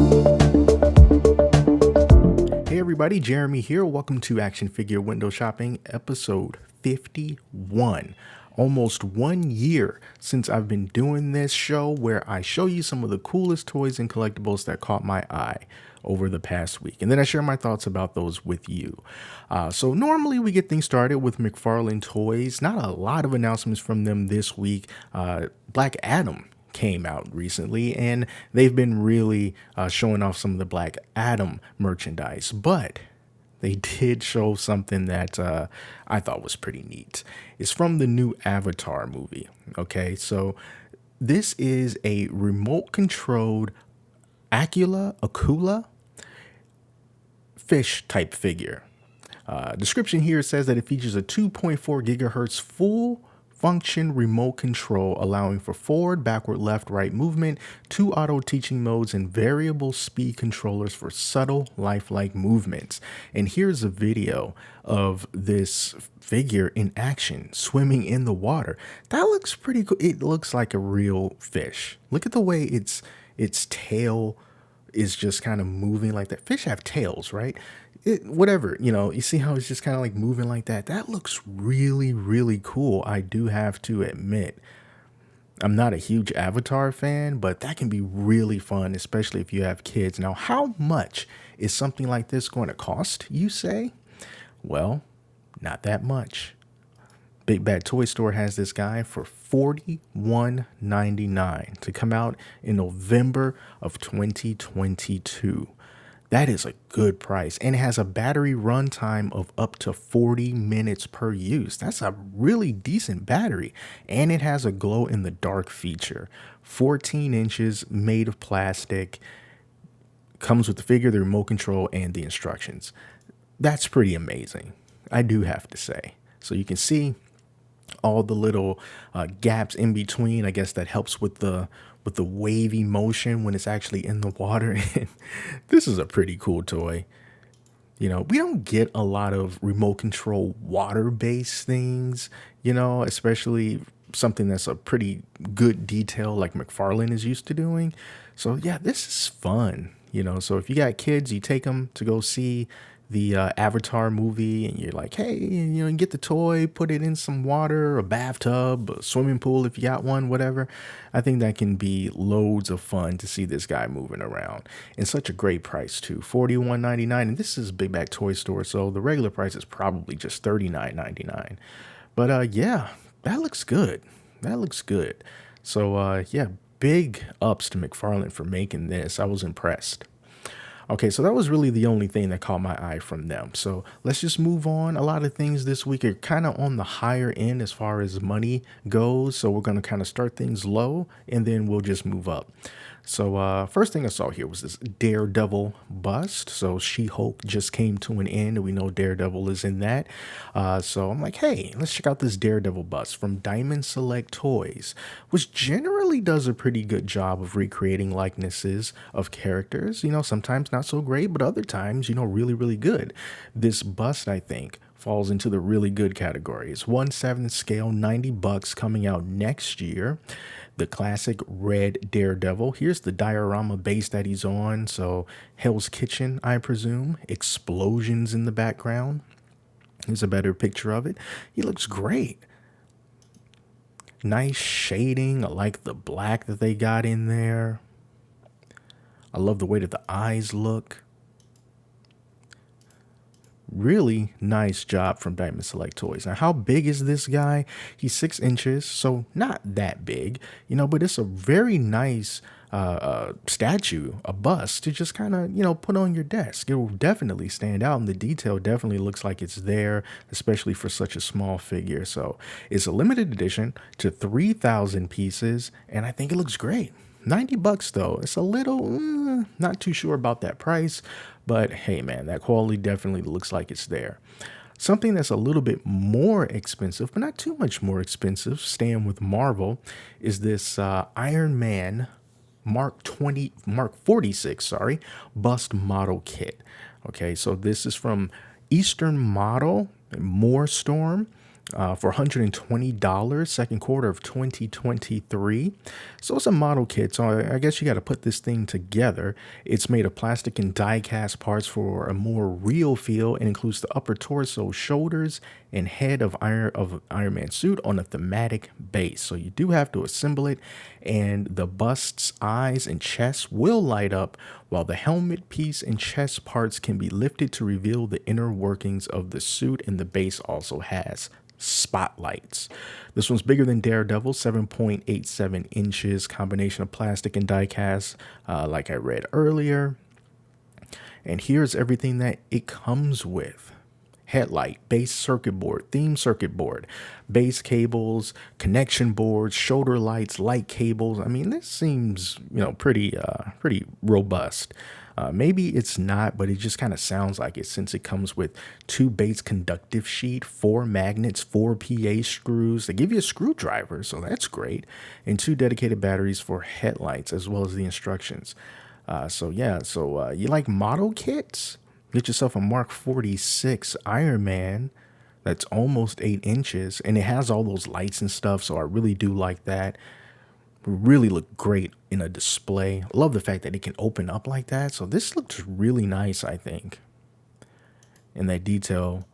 Hey everybody, Jeremy here. Welcome to Action Figure Window Shopping, episode 51. Almost 1 year since I've been doing this show where I show you some of the coolest toys and collectibles that caught my eye over the past week. And then I share my thoughts about those with you. So normally we get things started with McFarlane Toys. Not a lot of announcements from them this week. Black Adam came out recently, and they've been really showing off some of the Black Adam merchandise, but they did show something that I thought was pretty neat. It's from the new Avatar movie. Okay, so this is a remote controlled Akula fish type figure. Description here says that it features a 2.4 gigahertz full function remote control allowing for forward, backward, left, right movement, 2 auto teaching modes, and variable speed controllers for subtle lifelike movements. And here's a video of this figure in action swimming in the water. That looks pretty cool. It looks like a real fish. Look at the way its tail is just kind of moving like that. Fish have tails, right? Whatever, you see how it's just kind of like moving like that. That looks really, really cool. I do have to admit, I'm not a huge Avatar fan, but that can be really fun, especially if you have kids. Now, how much is something like this going to cost, you say? Well, not that much. Big Bad Toy Store has this guy for $41.99 to come out in November of 2022. That is a good price, and it has a battery runtime of up to 40 minutes per use. That's a really decent battery, and it has a glow in the dark feature. 14 inches, made of plastic, comes with the figure, the remote control, and the instructions. That's pretty amazing, I do have to say. So you can see all the little gaps in between. I guess that helps with the wavy motion when it's actually in the water. And this is a pretty cool toy. We don't get a lot of remote control water-based things, especially something that's a pretty good detail like McFarlane is used to doing. So yeah, this is fun. So if you got kids, you take them to go see the Avatar movie, and you're like, hey, you get the toy, put it in some water, a bathtub, a swimming pool if you got one, whatever. I think that can be loads of fun to see this guy moving around. And such a great price too, $41.99. And this is Big Bag Toy Store, so the regular price is probably just $39.99. But yeah, that looks good. That looks good. So yeah, big ups to McFarlane for making this. I was impressed. Okay, so that was really the only thing that caught my eye from them. So let's just move on. A lot of things this week are kind of on the higher end as far as money goes. So we're going to kind of start things low, and then we'll just move up. So first thing I saw here was this Daredevil bust. So She-Hulk just came to an end, and we know Daredevil is in that. So I'm like, hey, let's check out this Daredevil bust from Diamond Select Toys, which generally does a pretty good job of recreating likenesses of characters. Sometimes not so great, but other times, really, really good. This bust, I think, falls into the really good category. It's 1/7 scale, $90 coming out next year. The classic red Daredevil. Here's the diorama base that he's on. So Hell's Kitchen, I presume. Explosions in the background. Here's a better picture of it. He looks great. Nice shading. I like the black that they got in there. I love the way that the eyes look. Really nice job from Diamond Select Toys. Now, how big is this guy? He's 6 inches, so not that big, but it's a very nice statue, a bust to just kind of, put on your desk. It will definitely stand out, and the detail definitely looks like it's there, especially for such a small figure. So it's a limited edition to 3,000 pieces, and I think it looks great. $90 though. It's a little, not too sure about that price, but hey man, that quality definitely looks like it's there. Something that's a little bit more expensive, but not too much more expensive, staying with Marvel, is this Iron Man Mark 46, bust model kit. Okay, so this is from Eastern Model, More Storm. for $120, second quarter of 2023. So it's a model kit. So I guess you got to put this thing together. It's made of plastic and die cast parts for a more real feel and includes the upper torso, shoulders, and head of Iron Man suit on a thematic base. So you do have to assemble it, and the bust's eyes and chest will light up, while the helmet piece and chest parts can be lifted to reveal the inner workings of the suit, and the base also has spotlights. This one's bigger than Daredevil, 7.87 inches, combination of plastic and die cast, like I read earlier. And here's everything that it comes with: headlight, base circuit board, theme circuit board, base cables, connection boards, shoulder lights, light cables. I mean, this seems, pretty robust. Maybe it's not, but it just kind of sounds like it, since it comes with two base conductive sheet, four magnets, four PA screws. They give you a screwdriver, so that's great, and two dedicated batteries for headlights, as well as the instructions. So you like model kits? Get yourself a Mark 46 Iron Man that's almost 8 inches, and it has all those lights and stuff. So I really do like that. Really look great in a display. Love the fact that it can open up like that. So this looks really nice, I think. And that detail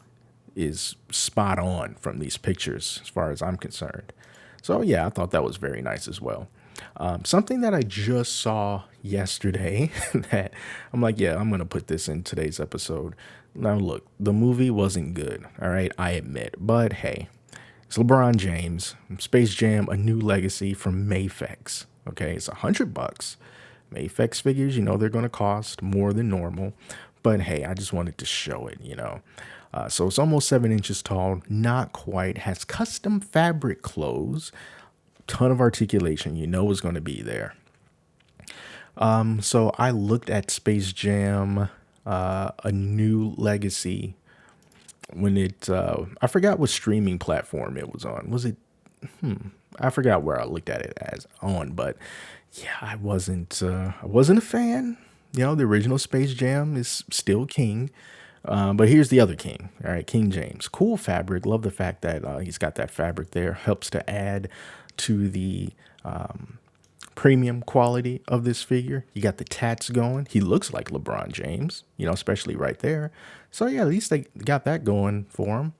is spot on from these pictures as far as I'm concerned. So yeah, I thought that was very nice as well. Something that I just saw yesterday that I'm like, yeah, I'm going to put this in today's episode. Now, look, the movie wasn't good. All right, I admit. But hey, it's LeBron James, Space Jam: A New Legacy from Mayfex. Okay, it's $100. Mayfex figures, they're going to cost more than normal. But hey, I just wanted to show it. So it's almost 7 inches tall, not quite, has custom fabric clothes, ton of articulation, is going to be there. So I looked at Space Jam, A New Legacy, when I forgot what streaming platform it was on. Was it, I forgot where I looked at it as on, but yeah, I wasn't a fan. The original Space Jam is still king. But here's the other king. All right, King James. Cool fabric. Love the fact that he's got that fabric there. Helps to add to the premium quality of this figure. You got the tats going. He looks like LeBron James, especially right there. So yeah, at least they got that going for him.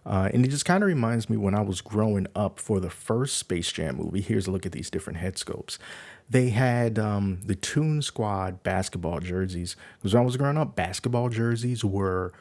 And it just kind of reminds me when I was growing up for the first Space Jam movie. Here's a look at these different head sculpts. They had the Toon Squad basketball jerseys. Because when I was growing up, basketball jerseys were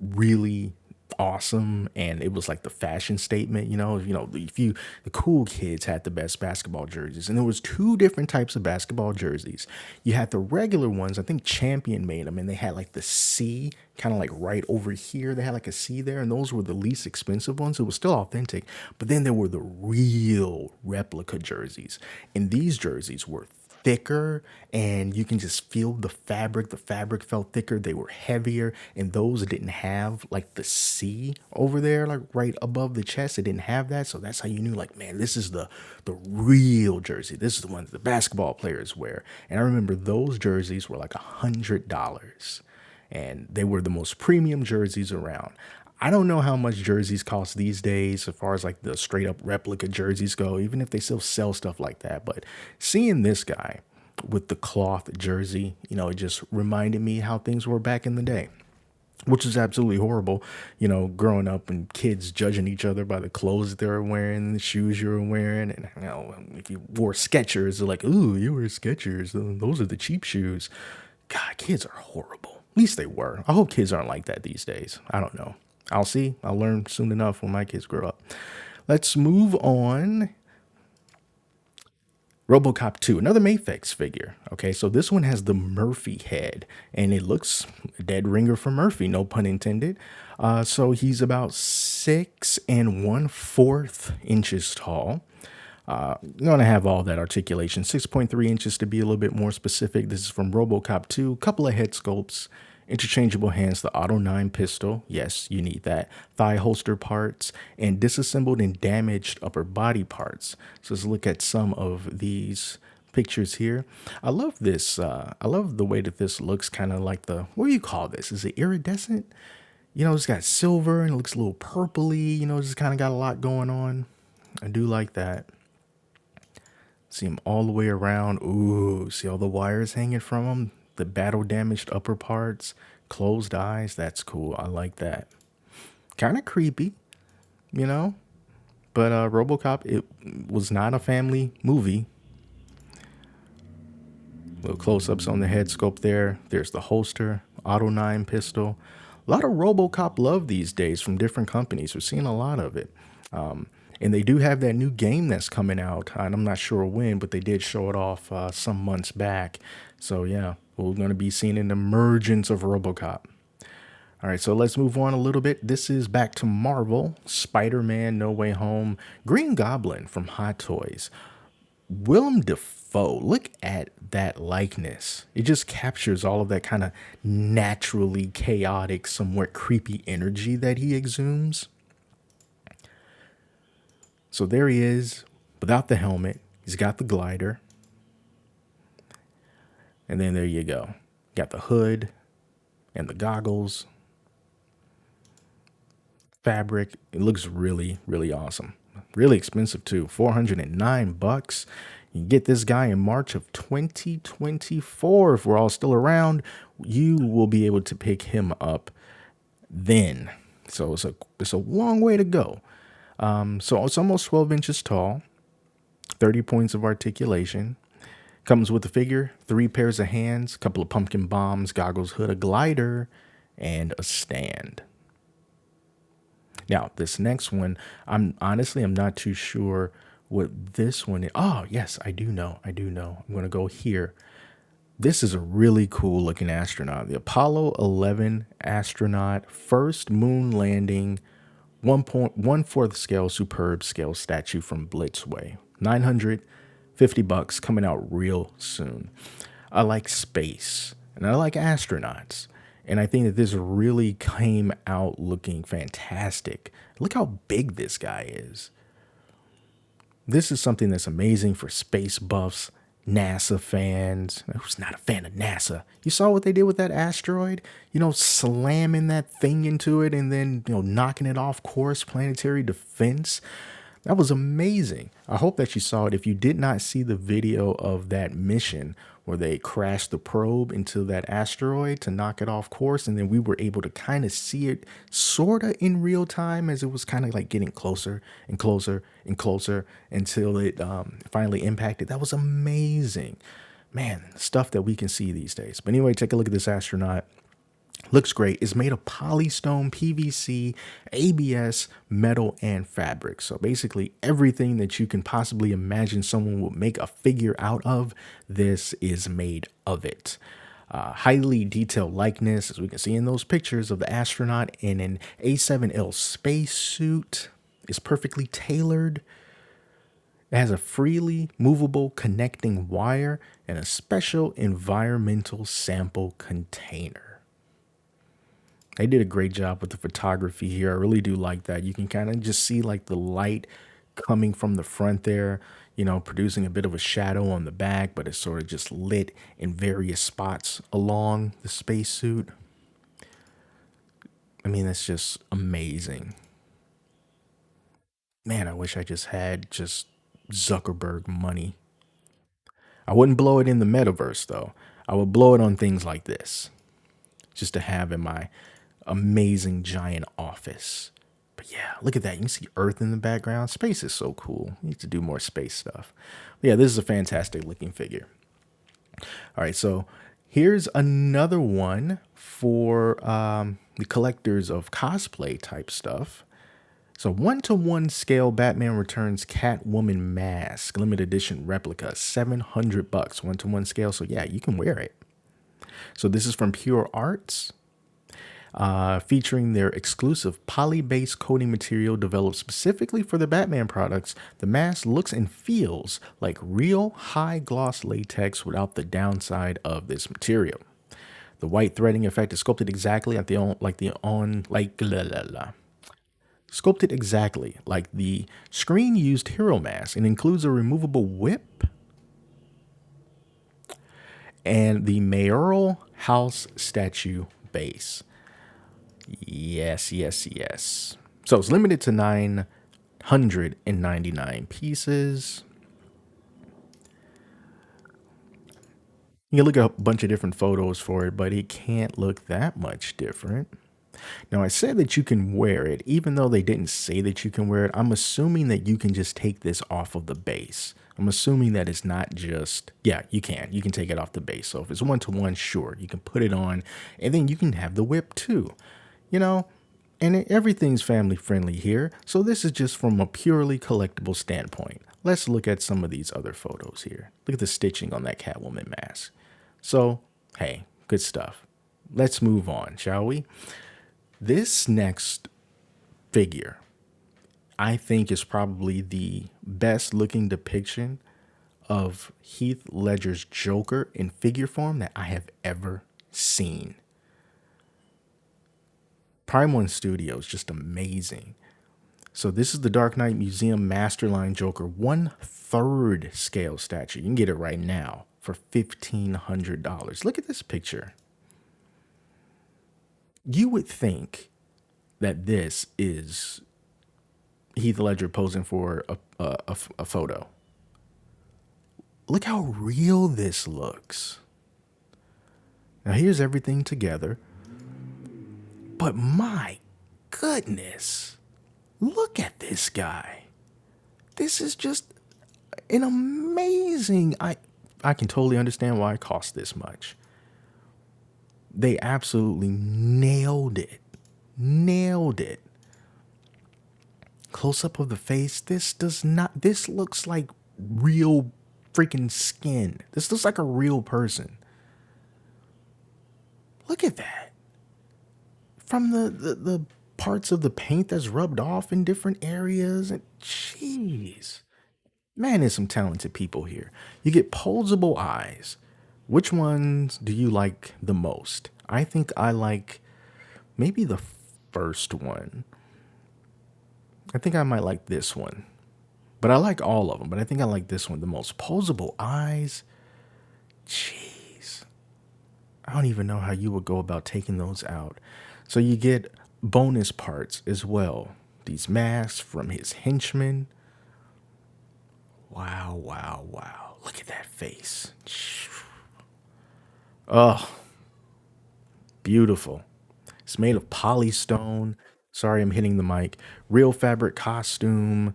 really awesome, and it was like the fashion statement. The cool kids had the best basketball jerseys, and there was two different types of basketball jerseys. You had the regular ones. I think Champion made them, and they had like the C kind of like right over here. They had like a C there, and those were the least expensive ones. It was still authentic, but then there were the real replica jerseys, and these jerseys were thicker, and you can just feel the fabric. The fabric felt thicker. They were heavier, and those didn't have like the C over there, like right above the chest. It didn't have that, so that's how you knew, like, man, this is the real jersey. This is the one that the basketball players wear. And I remember those jerseys were like $100, and they were the most premium jerseys around. I don't know how much jerseys cost these days as far as like the straight up replica jerseys go, even if they still sell stuff like that. But seeing this guy with the cloth jersey, it just reminded me how things were back in the day, which is absolutely horrible, growing up and kids judging each other by the clothes that they were wearing, the shoes you were wearing. And, if you wore Skechers, they're like, ooh, you wear Skechers. Those are the cheap shoes. God, kids are horrible. At least they were. I hope kids aren't like that these days. I don't know. I'll see. I'll learn soon enough when my kids grow up. Let's move on. RoboCop 2, another Mayfix figure. Okay, so this one has the Murphy head, and it looks a dead ringer for Murphy, no pun intended. So he's about 6 1/4 inches tall. Gonna have all that articulation, 6.3 inches to be a little bit more specific. This is from RoboCop 2. Couple of head sculpts, interchangeable hands, the Auto 9 pistol. Yes, you need that. Thigh holster parts, and disassembled and damaged upper body parts. So let's look at some of these pictures here. I love this. I love the way that this looks, kind of like what do you call this? Is it iridescent? It's got silver and it looks a little purpley. Just kind of got a lot going on. I do like that. See him all the way around. Ooh, see all the wires hanging from him? The battle damaged upper parts, closed eyes. That's cool. I like that. Kind of creepy, you know? But RoboCop, it was not a family movie. Little close-ups on the head sculpt there. There's the holster, Auto 9 pistol. A lot of RoboCop love these days from different companies. We're seeing a lot of it. And they do have that new game that's coming out. And I'm not sure when, but they did show it off some months back. So yeah, we're going to be seeing an emergence of RoboCop. All right, so let's move on a little bit. This is back to Marvel, Spider-Man No Way Home, Green Goblin from Hot Toys. Willem Dafoe, look at that likeness. It just captures all of that kind of naturally chaotic, somewhat creepy energy that he exudes. So there he is, without the helmet. He's got the glider. And then there you go. Got the hood and the goggles. Fabric. It looks really, really awesome. Really expensive too. $409. You can get this guy in March of 2024. If we're all still around, you will be able to pick him up then. So it's a long way to go. So it's almost 12 inches tall, 30 points of articulation. Comes with a figure, 3 pairs of hands, a couple of pumpkin bombs, goggles, hood, a glider, and a stand. Now, this next one, I'm not too sure what this one is. Oh, yes, I do know. I'm going to go here. This is a really cool looking astronaut. The Apollo 11 astronaut, first moon landing, 1.14 scale superb scale statue from Blitzway. $950 coming out real soon. I like space and I like astronauts. And I think that this really came out looking fantastic. Look how big this guy is. This is something that's amazing for space buffs, NASA fans. Who's not a fan of NASA? You saw what they did with that asteroid? Slamming that thing into it and then, knocking it off course, planetary defense. That was amazing. I hope that you saw it. If you did not see the video of that mission where they crashed the probe into that asteroid to knock it off course, and then we were able to kind of see it sort of in real time as it was kind of like getting closer and closer and closer until it finally impacted. That was amazing. Man, stuff that we can see these days. But anyway, take a look at this astronaut. Looks great. It's made of polystone, PVC, ABS, metal, and fabric. So basically everything that you can possibly imagine someone will make a figure out of, this is made of it. Highly detailed likeness, as we can see in those pictures of the astronaut in an A7L spacesuit. Is perfectly tailored. It has a freely movable connecting wire and a special environmental sample container. They did a great job with the photography here. I really do like that. You can kind of just see like the light coming from the front there, producing a bit of a shadow on the back, but it's sort of just lit in various spots along the spacesuit. I mean, that's just amazing. Man, I wish I just had Zuckerberg money. I wouldn't blow it in the metaverse though. I would blow it on things like this just to have in my amazing giant office. But yeah, look at that. You can see Earth in the background. Space is so cool. We need to do more space stuff. But yeah, this is a fantastic looking figure. All right, so here's another one for the collectors of cosplay type stuff. So 1-to-1 scale Batman Returns Catwoman mask, limited edition replica, $700, 1-to-1 scale. So yeah, you can wear it. So this is from Pure Arts, featuring their exclusive poly-based coating material developed specifically for the Batman products. The mask looks and feels like real high-gloss latex without the downside of this material. The white threading effect is sculpted exactly sculpted exactly like the screen-used hero mask and includes a removable whip and the mayoral house statue base. Yes, yes, yes. So it's limited to 999 pieces. You can look at a bunch of different photos for it, but it can't look that much different. Now, I said that you can wear it, even though they didn't say that you can wear it. I'm assuming that you can just take this off of the base. I'm assuming that it's not just, yeah, you can. You can take it off the base. So if it's one to one, sure, you can put it on, and then you can have the whip too. You know, and everything's family friendly here. So this is just from a purely collectible standpoint. Let's look at some of these other photos here. Look at the stitching on that Catwoman mask. So, hey, good stuff. Let's move on, shall we? This next figure, I think, is probably the best looking depiction of Heath Ledger's Joker in figure form that I have ever seen. Prime One Studio is just amazing. So this is the Dark Knight Museum Masterline Joker 1/3 scale statue. You can get it right now for $1,500. Look at this picture. You would think that this is Heath Ledger posing for a photo. Look how real this looks. Now here's everything together. But my goodness, look at this guy. This is just an amazing. I can totally understand why it cost this much. They absolutely nailed it. Nailed it. Close up of the face. This looks like real freaking skin. This looks like a real person. Look at that. From the parts of the paint that's rubbed off in different areas. And jeez. Man, there's some talented people here. You get posable eyes. Which ones do you like the most? I think I like maybe the first one. I think I might like this one. But I like all of them, but I think I like this one the most. Posable eyes. Jeez. I don't even know how you would go about taking those out. So you get bonus parts as well. These masks from his henchmen. Wow, wow, wow. Look at that face. Oh, beautiful. It's made of polystone. Sorry, I'm hitting the mic. Real fabric costume.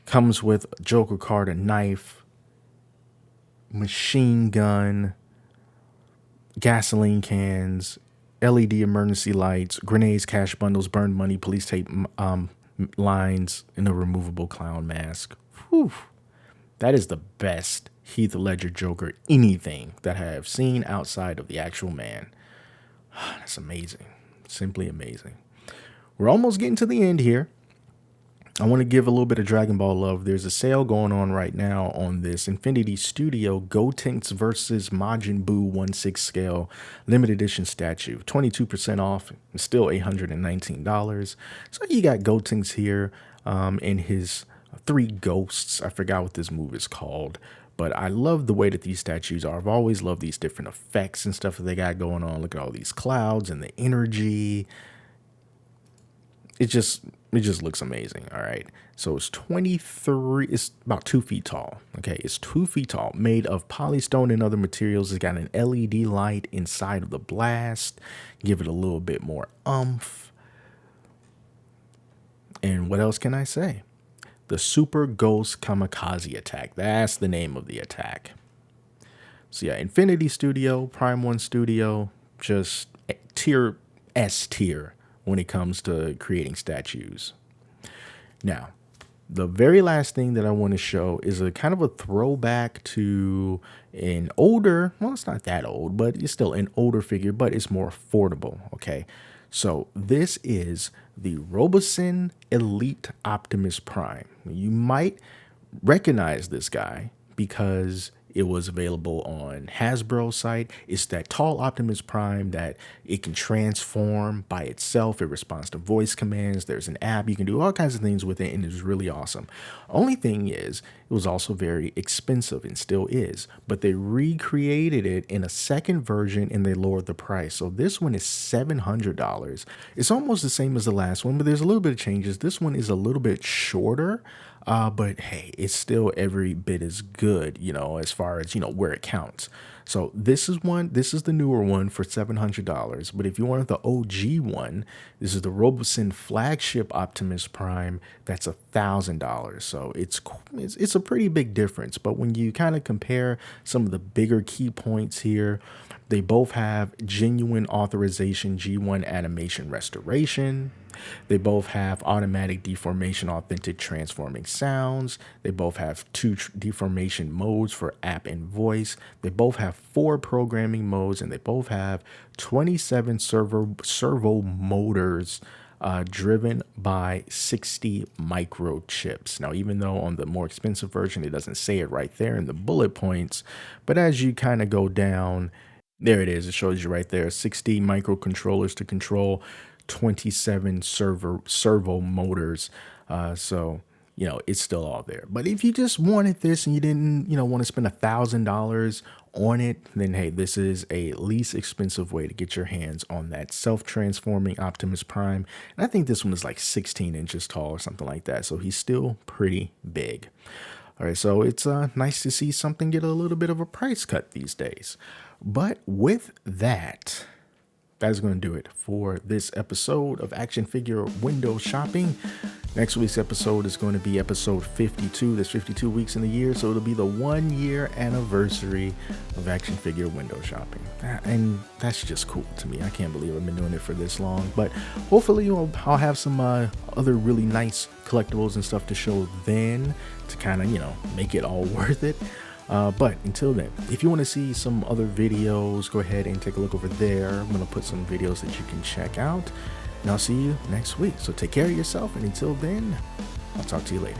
Comes with a Joker card, a knife, machine gun, gasoline cans, LED emergency lights, grenades, cash bundles, burned money, police tape lines, and a removable clown mask. Whew. That is the best Heath Ledger Joker anything that I have seen outside of the actual man. That's amazing. Simply amazing. We're almost getting to the end here. I want to give a little bit of Dragon Ball love. There's a sale going on right now on this Infinity Studio Gotenks versus Majin Buu 1/6 scale limited edition statue. 22% off and still $819. So you got Gotenks here in his three ghosts. I forgot what this move is called. But I love the way that these statues are. I've always loved these different effects and stuff that they got going on. Look at all these clouds and the energy. It just looks amazing. All right. So it's 23, it's about 2 feet tall. Okay. It's 2 feet tall, made of polystone and other materials. It's got an LED light inside of the blast. Give it a little bit more oomph. And what else can I say? The Super Ghost Kamikaze attack. That's the name of the attack. So yeah, Infinity Studio, Prime One Studio, just tier S tier when it comes to creating statues. Now, the very last thing that I want to show is a kind of a throwback to an older, well, it's not that old, but it's still an older figure, but it's more affordable. Okay. So this is the Robosen Elite Optimus Prime. You might recognize this guy because It was available on Hasbro's site. It's that tall Optimus Prime that it can transform by itself. It responds to voice commands. There's an app. You can do all kinds of things with it, and it's really awesome. Only thing is, it was also very expensive and still is, but they recreated it in a second version and they lowered the price. So this one is $700. It's almost the same as the last one, but there's a little bit of changes. This one is a little bit shorter, but hey, it's still every bit as good, as far as, where it counts. So this is the newer one for $700. But if you wanted the OG one, this is the Robosen flagship Optimus Prime. That's $1,000. So it's a pretty big difference. But when you kind of compare some of the bigger key points here, they both have genuine authorization G1 animation restoration. They both have automatic deformation, authentic transforming sounds. They both have two deformation modes for app and voice. They both have 4 programming modes, and they both have 27 servo motors driven by 60 microchips. Now, even though on the more expensive version, it doesn't say it right there in the bullet points, but as you kind of go down, there it is. It shows you right there, 60 microcontrollers to control 27 servo motors. So, it's still all there. But if you just wanted this and you didn't, want to spend $1,000 on it, then hey, this is a least expensive way to get your hands on that self-transforming Optimus Prime. And I think this one is like 16 inches tall or something like that. So he's still pretty big. All right, so it's nice to see something get a little bit of a price cut these days. But with that, that's going to do it for this episode of Action Figure Window Shopping. Next week's episode is going to be episode 52. There's 52 weeks in the year, so it'll be the 1-year anniversary of Action Figure Window Shopping. And that's just cool to me. I can't believe I've been doing it for this long. But hopefully I'll have some other really nice collectibles and stuff to show then to kind of, make it all worth it. But until then, if you want to see some other videos, go ahead and take a look over there. I'm going to put some videos that you can check out, and I'll see you next week. So take care of yourself, and until then, I'll talk to you later.